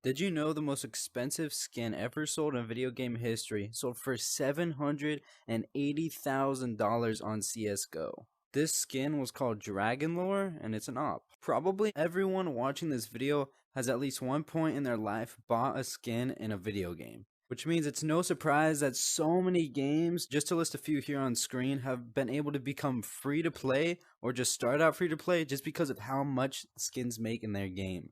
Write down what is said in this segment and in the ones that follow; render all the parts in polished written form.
Did you know the most expensive skin ever sold in video game history sold for $780,000 on CSGO? This skin was called Dragon Lore, and it's an op. Probably everyone watching this video has at least one point in their life bought a skin in a video game. Which means it's no surprise that so many games, just to list a few here on screen, have been able to become free to play or just start out free to play just because of how much skins make in their game.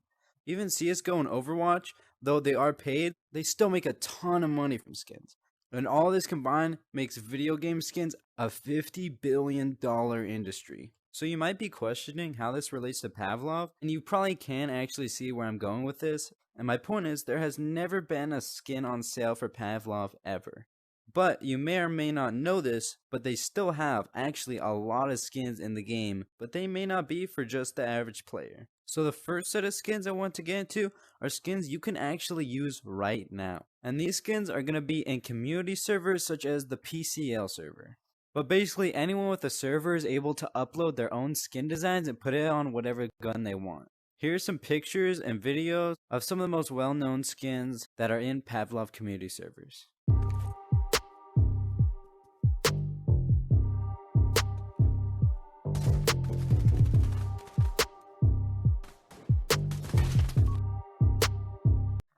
Even CSGO and Overwatch, though they are paid, they still make a ton of money from skins. And all this combined makes video game skins a $50 billion industry. So you might be questioning how this relates to Pavlov, and you probably can actually see where I'm going with this. And my point is, there has never been a skin on sale for Pavlov ever. But you may or may not know this, but they still have actually a lot of skins in the game, but they may not be for just the average player. So the first set of skins I want to get into are skins you can actually use right now. And these skins are going to be in community servers such as the PCL server. But basically anyone with a server is able to upload their own skin designs and put it on whatever gun they want. Here's some pictures and videos of some of the most well-known skins that are in Pavlov community servers.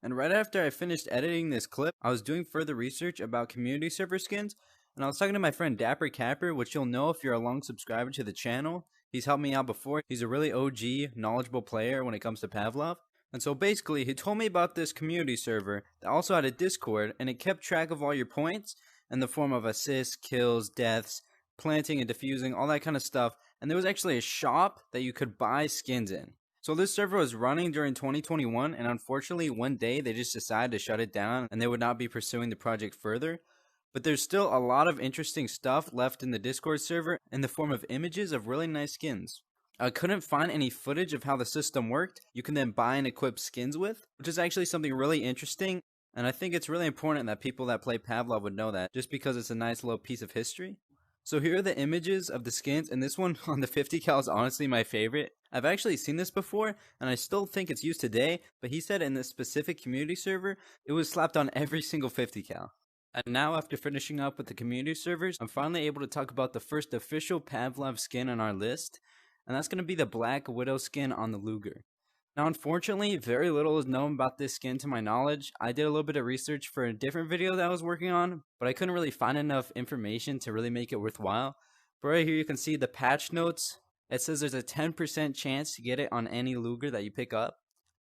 And right after I finished editing this clip, I was doing further research about community server skins, and I was talking to my friend Dapper Capper, which you'll know if you're a long subscriber to the channel. He's helped me out before. He's a really OG, knowledgeable player when it comes to Pavlov. And so basically, he told me about this community server that also had a Discord, and it kept track of all your points in the form of assists, kills, deaths, planting and defusing, all that kind of stuff. And there was actually a shop that you could buy skins in. So this server was running during 2021, and unfortunately one day they just decided to shut it down and they would not be pursuing the project further. But there's still a lot of interesting stuff left in the Discord server in the form of images of really nice skins. I couldn't find any footage of how the system worked. You can then buy and equip skins with, which is actually something really interesting, and I think it's really important that people that play Pavlov would know that, just because it's a nice little piece of history. So here are the images of the skins, and this one on the 50 cal is honestly my favorite. I've actually seen this before, and I still think it's used today, but he said in this specific community server, it was slapped on every single 50 cal. And now after finishing up with the community servers, I'm finally able to talk about the first official Pavlov skin on our list, and that's going to be the Black Widow skin on the Luger. Now unfortunately, very little is known about this skin to my knowledge. I did a little bit of research for a different video that I was working on, but I couldn't really find enough information to really make it worthwhile. But right here you can see the patch notes. It says there's a 10% chance to get it on any Luger that you pick up.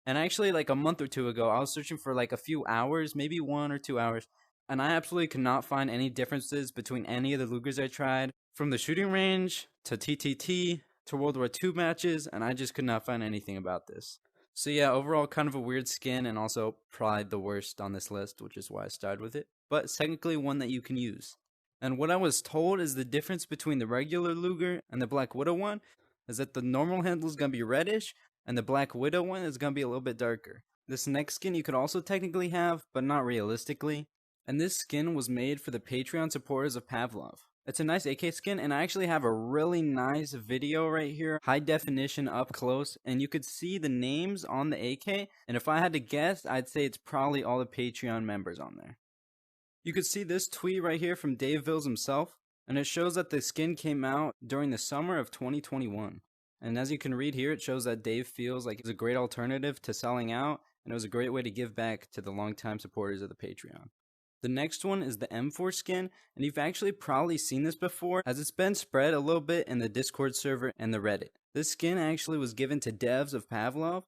And actually like a month or two ago, I was searching for like a few hours, maybe 1 or 2 hours, and I absolutely could not find any differences between any of the Lugers I tried, from the shooting range to TTT to World War II matches, and I just could not find anything about this. So yeah, overall kind of a weird skin, and also probably the worst on this list, which is why I started with it, but technically one that you can use. And what I was told is the difference between the regular Luger and the Black Widow one is that the normal handle is going to be reddish, and the Black Widow one is going to be a little bit darker. This next skin you could also technically have, but not realistically. And this skin was made for the Patreon supporters of Pavlov. It's a nice AK skin, and I actually have a really nice video right here, high definition up close, and you could see the names on the AK, and if I had to guess, I'd say it's probably all the Patreon members on there. You could see this tweet right here from Dave Vills himself, and it shows that the skin came out during the summer of 2021. And as you can read here, it shows that Dave feels like it's a great alternative to selling out, and it was a great way to give back to the longtime supporters of the Patreon. The next one is the M4 skin, and you've actually probably seen this before, as it's been spread a little bit in the Discord server and the Reddit. This skin actually was given to devs of Pavlov,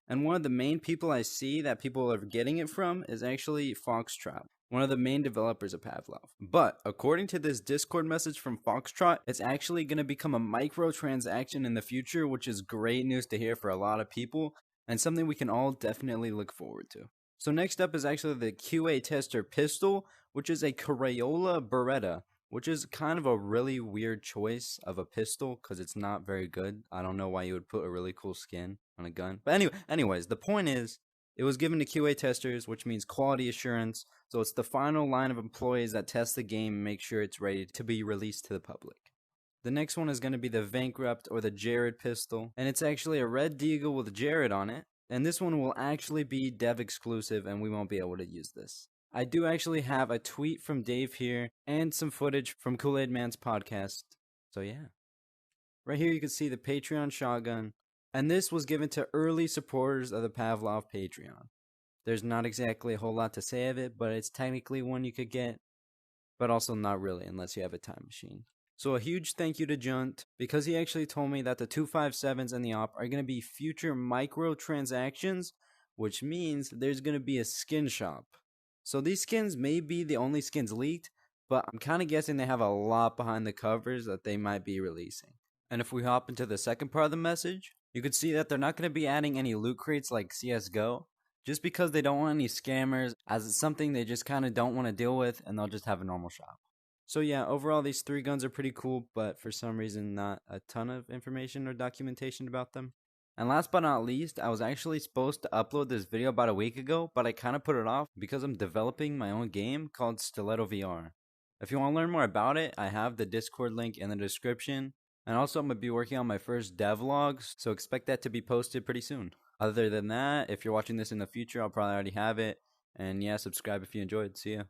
and one of the main people I see that people are getting it from is actually Foxtrot, one of the main developers of Pavlov. But according to this Discord message from Foxtrot, it's actually going to become a microtransaction in the future, which is great news to hear for a lot of people, and something we can all definitely look forward to. So next up is actually the QA Tester pistol, which is a Crayola Beretta, which is kind of a really weird choice of a pistol because it's not very good. I don't know why you would put a really cool skin on a gun. But anyways, the point is, it was given to QA testers, which means quality assurance. So it's the final line of employees that test the game and make sure it's ready to be released to the public. The next one is going to be the Vankrupt or the Jared pistol, and it's actually a red Deagle with Jared on it. And this one will actually be dev exclusive and we won't be able to use this. I do actually have a tweet from Dave here and some footage from Kool-Aid Man's podcast. So yeah. Right here you can see the Patreon shotgun. And this was given to early supporters of the Pavlov Patreon. There's not exactly a whole lot to say of it, but it's technically one you could get, but also not really unless you have a time machine. So a huge thank you to Junt, because he actually told me that the 257s and the op are going to be future microtransactions, which means there's going to be a skin shop. So these skins may be the only skins leaked, but I'm kind of guessing they have a lot behind the covers that they might be releasing. And if we hop into the second part of the message, you could see that they're not going to be adding any loot crates like CSGO, just because they don't want any scammers, as it's something they just kind of don't want to deal with, and they'll just have a normal shop. So yeah, overall these 3 guns are pretty cool, but for some reason not a ton of information or documentation about them. And last but not least, I was actually supposed to upload this video about a week ago, but I kind of put it off because I'm developing my own game called Stiletto VR. If you want to learn more about it, I have the Discord link in the description. And also I'm going to be working on my first devlogs, so expect that to be posted pretty soon. Other than that, if you're watching this in the future, I'll probably already have it. And yeah, subscribe if you enjoyed. See ya.